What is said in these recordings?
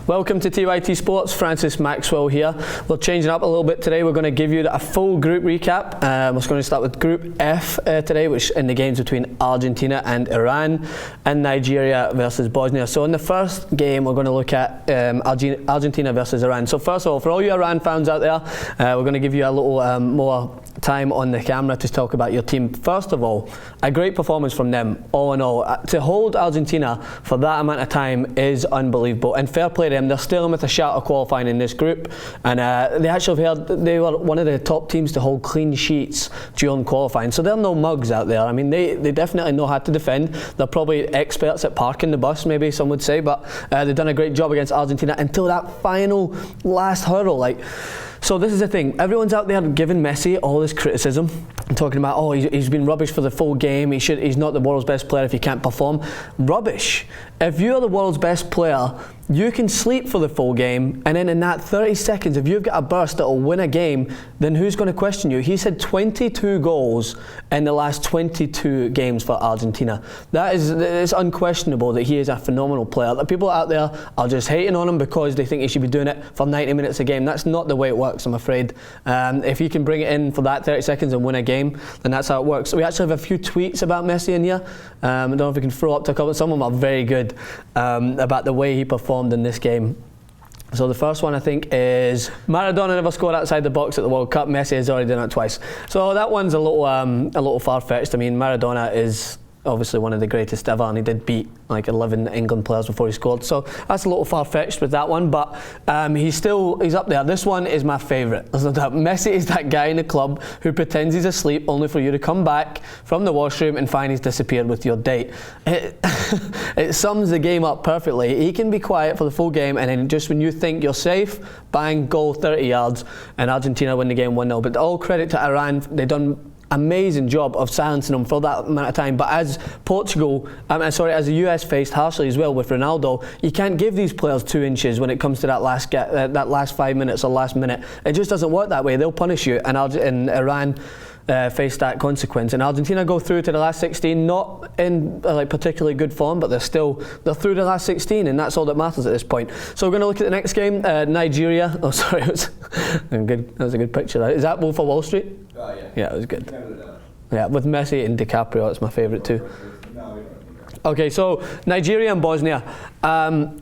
Welcome to TYTSports, Francis Maxwell here. We're changing up a little bit today. We're going to give you a full group recap. We're going to start with Group F today, which in the games between Argentina and Iran, and Nigeria versus Bosnia. So in the first game, we're going to look at Argentina versus Iran. So first of all, for all you Iran fans out there, we're going to give you a little more time on the camera to talk about your team. First of all, a great performance from them, all in all. To hold Argentina for that amount of time is unbelievable, and fair play to them. They're still with a shot of qualifying in this group, and they were one of the top teams to hold clean sheets during qualifying, so they're no mugs out there. I mean, they definitely know how to defend. They're probably experts at parking the bus, maybe some would say, but they've done a great job against Argentina until that final last hurdle. So this is the thing, everyone's out there giving Messi all this criticism and talking about, oh, he's been rubbish for the full game, he's not the world's best player if he can't perform. Rubbish. If you're the world's best player, you can sleep for the full game, and then in that 30 seconds, if you've got a burst that will win a game, then who's going to question you? He's had 22 goals in the last 22 games for Argentina. It's unquestionable that he is a phenomenal player. The people out there are just hating on him because they think he should be doing it for 90 minutes a game. That's not the way it works, I'm afraid. If you can bring it in for that 30 seconds and win a game, then that's how it works. So we actually have a few tweets about Messi in here. I don't know if we can throw up to a couple. Some of them are very good about the way he performed in this game. So the first one I think is Maradona never scored outside the box at the World Cup. Messi has already done it twice. So that one's a little far-fetched. I mean, Maradona is obviously one of the greatest ever, and he did beat like 11 England players before he scored, so that's a little far-fetched with that one, but he's up there. This one is my favourite. There's no doubt. Messi is that guy in the club who pretends he's asleep only for you to come back from the washroom and find he's disappeared with your date. It sums the game up perfectly. He can be quiet for the full game, and then just when you think you're safe, bang, goal 30 yards, and Argentina win the game 1-0. But all credit to Iran. They've done amazing job of silencing them for that amount of time. But as as the US faced harshly as well with Ronaldo, you can't give these players 2 inches when it comes to that last 5 minutes or last minute. It just doesn't work that way. They'll punish you, and Iran face that consequence, and Argentina go through to the last 16, not in particularly good form, but they're through the last 16, and that's all that matters at this point. So we're going to look at the next game, Nigeria. Oh, sorry, that was a good picture. Is that Wolf of Wall Street? Oh yeah. Yeah, it was good. Yeah, with Messi and DiCaprio, it's my favourite too. Okay, so Nigeria and Bosnia.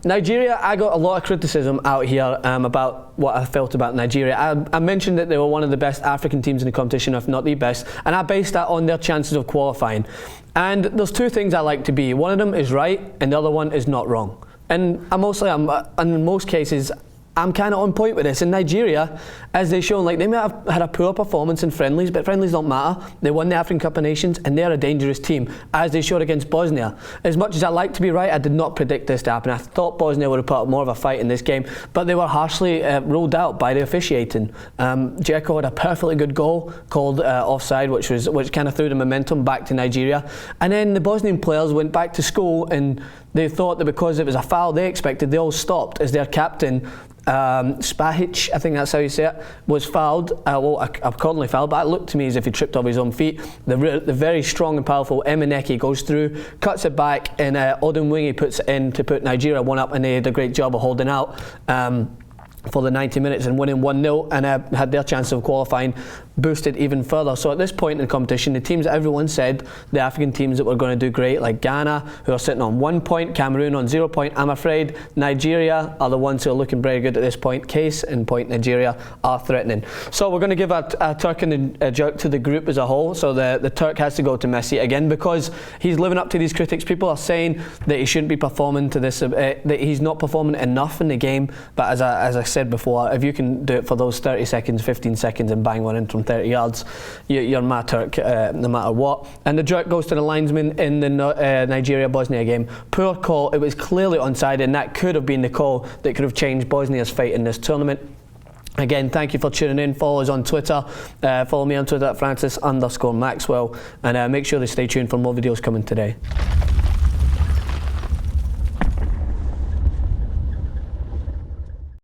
Nigeria, I got a lot of criticism out here about what I felt about Nigeria. I mentioned that they were one of the best African teams in the competition, if not the best, and I based that on their chances of qualifying. And there's 2 things I like to be. One of them is right, and the other one is not wrong. And in most cases, I'm kind of on point with this. In Nigeria, as they've shown, they may have had a poor performance in friendlies, but friendlies don't matter. They won the African Cup of Nations, and they're a dangerous team, as they showed against Bosnia. As much as I like to be right, I did not predict this to happen. I thought Bosnia would have put up more of a fight in this game, but they were harshly ruled out by the officiating. Dzeko had a perfectly good goal called offside, which kind of threw the momentum back to Nigeria. And then the Bosnian players went back to school, and they thought that because it was a foul they expected, they all stopped as their captain, Spahic, I think that's how you say it, was fouled, accordingly fouled, but it looked to me as if he tripped off his own feet. The very strong and powerful Emeneke goes through, cuts it back, and Odunwingie puts it in to put Nigeria 1 up, and they did a great job of holding out for the 90 minutes and winning 1-0, and had their chance of qualifying boosted even further. So at this point in the competition, the teams that everyone said, the African teams that were going to do great, like Ghana, who are sitting on 1 point, Cameroon on 0 point, I'm afraid Nigeria are the ones who are looking very good at this point. Case in point, Nigeria are threatening. So we're going to give a Turk and a jerk to the group as a whole. So the Turk has to go to Messi again, because he's living up to these critics. People are saying that he shouldn't be performing to this, that he's not performing enough in the game, but as I said before, if you can do it for those 30 seconds, 15 seconds and bang one in from 30 yards, you're my Turk no matter what. And the jerk goes to the linesman in the Nigeria-Bosnia game. Poor call. It was clearly onside, and that could have been the call that could have changed Bosnia's fate in this tournament. Again, thank you for tuning in. Follow us on Twitter. Follow me on Twitter at Francis_Maxwell, and make sure to stay tuned for more videos coming today.